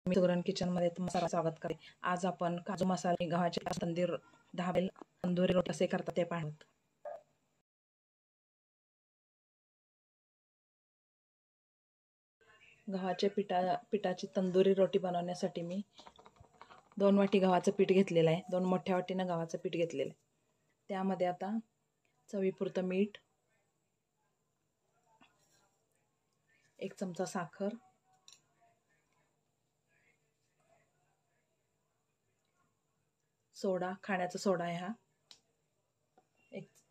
मी सुगरण किचनमध्ये तुमचं स्वागत करते। आज आपण काजू मसाले गव्हाचे तंदूर धाबेल तंदुरी रोटी कसे करतात ते पाहू। गव्हाचे पिठाची तंदुरी रोटी बनवण्यासाठी मी 2 वाटी गव्हाचं पीठ घेतलेलं आहे। 2 मोठ्या वाटीनं गव्हाचं पीठ घेतलेलं आहे। त्यामध्ये आता चवीपुरतं मीठ, 1 चमचा साखर, सोडा, खाण्याचा सोडा आहे हा,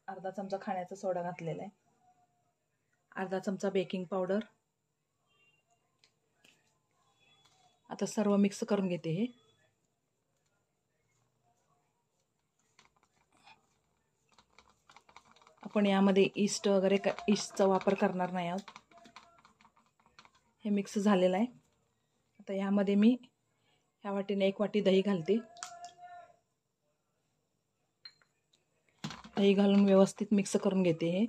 अर्धा चमचा खाण्याचा सोडा घातलेला आहे, अर्धा चमचा बेकिंग पावडर। आता सर्व मिक्स करून घेते हे। आपण यामध्ये ईस्ट वगैरे ईस्टचा वापर करणार नाही आहोत। हे मिक्स झालेलं आहे। आता यामध्ये मी ह्या वाटीने 1 वाटी दही घालते। दही घालून व्यवस्थित मिक्स करून घेते हे।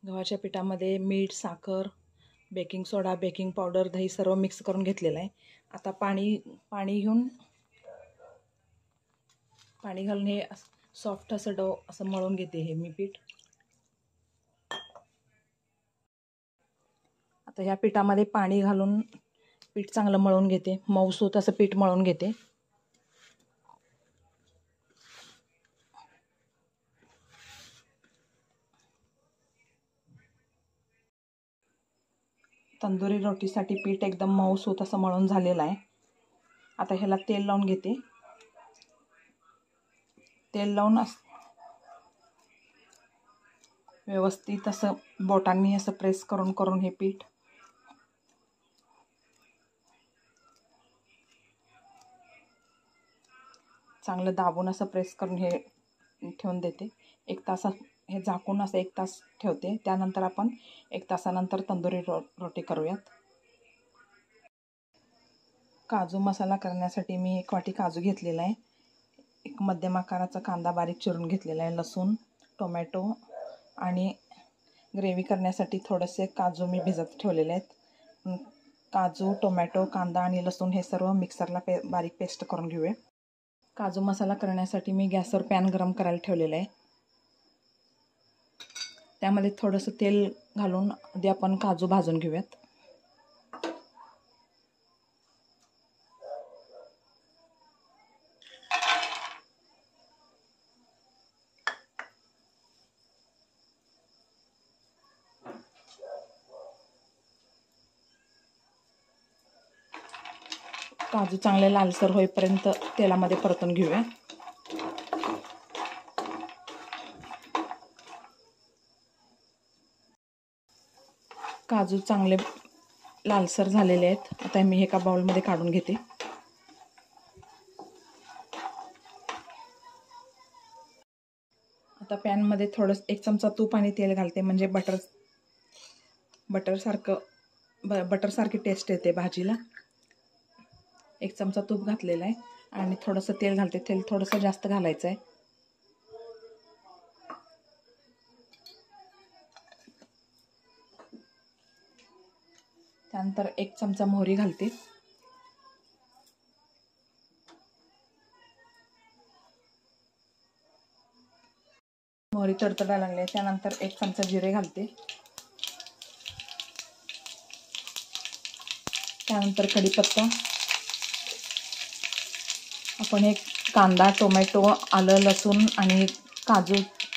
गव्हाच्या पिठामध्ये मीठ, साखर, बेकिंग सोडा, बेकिंग पावडर, दही सर्व मिक्स करून घेतलेलं आहे। आता पाणी घालून हे सॉफ्ट असं डो असं मळून घेते हे मी पीठ। आता ह्या पिठामध्ये पाणी घालून पीठ चांगलं मळून घेते, मऊसूत असं पीठ मळून घेते। तंदुरी रोटीसाठी पीठ एकदम मऊसूत असं मळून झालेलं आहे। आता ह्याला तेल लावून घेते। तेल लावून व्यवस्थित असं बोटांनी असं प्रेस करून हे पीठ चांगलं दाबून असं प्रेस करून हे ठेवून देते। 1 तास हे झाकून असं 1 तास ठेवते। त्यानंतर आपण 1 तासानंतर तंदुरी रोटी करूयात। काजू मसाला करण्यासाठी मी 1 वाटी काजू घेतलेला आहे, 1 मध्यम आकाराचा कांदा बारीक चिरून घेतलेला आहे, लसूण, टोमॅटो आणि ग्रेव्ही करण्यासाठी थोडेसे काजू मी भिजत ठेवलेले आहेत। काजू, टोमॅटो, कांदा आणि लसूण हे सर्व मिक्सरला बारीक पेस्ट करून घेऊया। काजू मसाला करण्यासाठी मी गॅसवर पॅन गरम करायला ठेवलेला आहे। त्यामध्ये थोडंसं तेल घालून आधी आपण काजू भाजून घेऊयात। काजू चांगले लालसर होईपर्यंत तेलामध्ये परतून घेऊया। काजू चांगले लालसर झालेले आहेत। आता मी एका बाउलमध्ये काढून घेते। आता पॅनमध्ये थोडंसं 1 चमचा तूप आणि तेल घालते, म्हणजे बटरसारखी टेस्ट येते भाजीला। 1 चमचा तूप घातलेला आहे आणि थोडंसं तेल घालते। तेल थोडंसं जास्त घालायचं आहे। त्यानंतर 1 चमचा मोहरी घालते। मोहरी तडतडायला लागली, त्यानंतर 1 चमचा जिरे घालते। त्यानंतर कढीपत्ता। आपण एक कांदा, टोमॅटो, आलं, लसूण आणि काजू,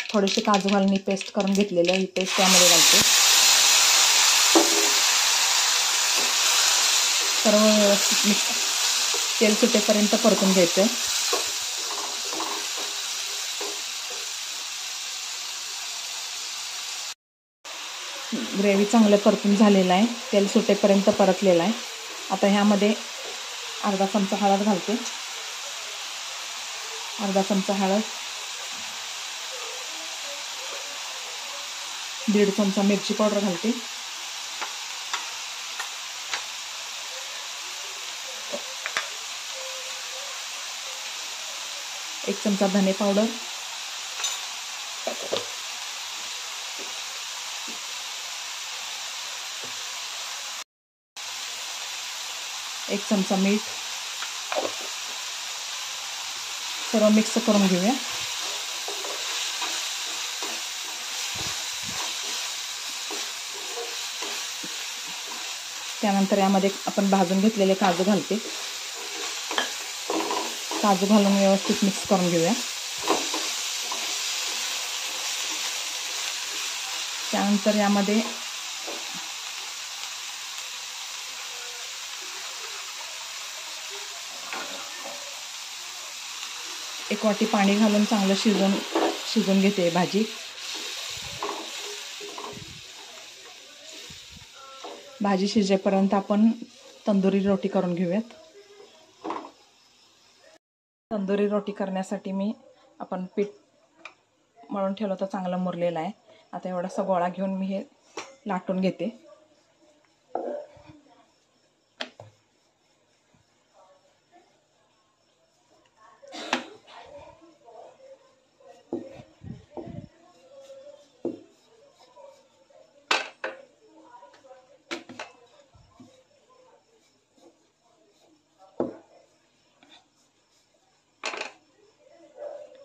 थोडेसे काजू घालून पेस्ट करून घेतलेलं ही पेस्ट त्यामध्ये घालते। सर्व व्यवस्थित तेल सुटेपर्यंत परतून घ्यायचं। ग्रेव्ही चांगलं परतून झालेलं आहे, तेल सुटेपर्यंत परतलेलं आहे। आता ह्यामध्ये अर्धा चमचा हळद घालते, अर्धा चमचा हळद, 1.5 चमचा मिरची पावडर घालते, 1 चमचा धने पावडर, 1 चमचा मीठ, सर्व मिक्स करून घेऊया। त्यानंतर यामध्ये आपण भाजून घेतलेले काजू घालते। काजू घालून व्यवस्थित मिक्स करून घेऊया। त्यानंतर यामध्ये एक वाटी पाणी घालून चांगलं शिजून घेते भाजी। भाजी शिजेपर्यंत आपण तंदुरी रोटी करून घेऊयात। तंदुरी रोटी करण्यासाठी आपण पीठ मळून ठेवलं तर चांगलं मुरलेलं आहे। आता एवढासा गोळा घेऊन मी हे लाटून घेते।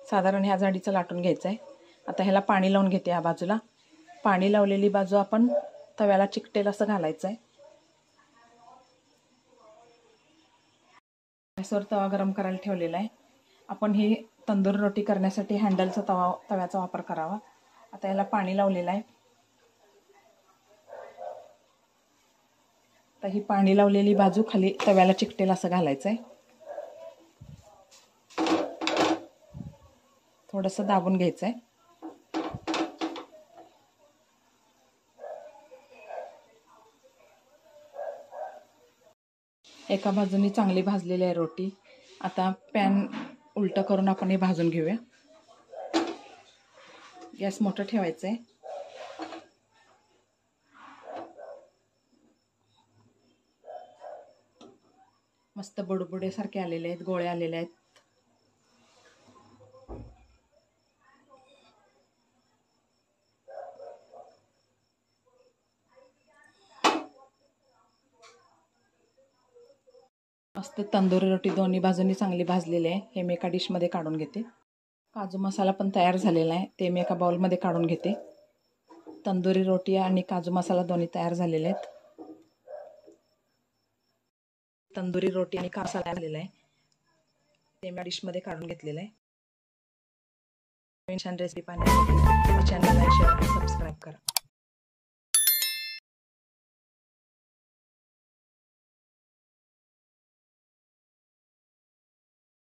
साधारण ह्या जाडीचं लाटून घ्यायचं आहे। आता ह्याला पाणी लावून घेते। या बाजूला पाणी लावलेली बाजू आपण तव्याला चिकटेल असं घालायचं आहे। गॅसवर तवा गरम करायला ठेवलेला आहे। आपण ही तंदूर रोटी करण्यासाठी हँडलचा तव्याचा वापर करावा। आता याला पाणी लावलेलं आहे। आता ही पाणी लावलेली बाजू खाली तव्याला चिकटेल असं घालायचं आहे। थोडंसं दाबून घ्यायचं आहे। एका बाजूनी चांगली भाजलेली आहे रोटी। आता पॅन उलटं करून आपण हे भाजून घेऊया। गॅस मोठं ठेवायचं आहे। मस्त बुडबुडेसारखे आलेले आहेत, गोळे आलेले आहेत। मस्त तंदुरी रोटी दोन्ही बाजूंनी चांगली भाजलेली आहे। हे मी एका डिशमध्ये काढून घेते। काजू मसाला पण तयार झालेला आहे, ते मी एका बाउलमध्ये काढून घेते। तंदुरी रोटी आणि काजू मसाला दोन्ही तयार झालेले आहेत। तंदुरी रोटी आणि काजू मसाला झालेला आहे, ते मी डिशमध्ये काढून घेतलेलं आहे। छान रेसिपी पाहण्यासाठी चॅनलला लाईक, शेअर आणि सबस्क्राईब करा।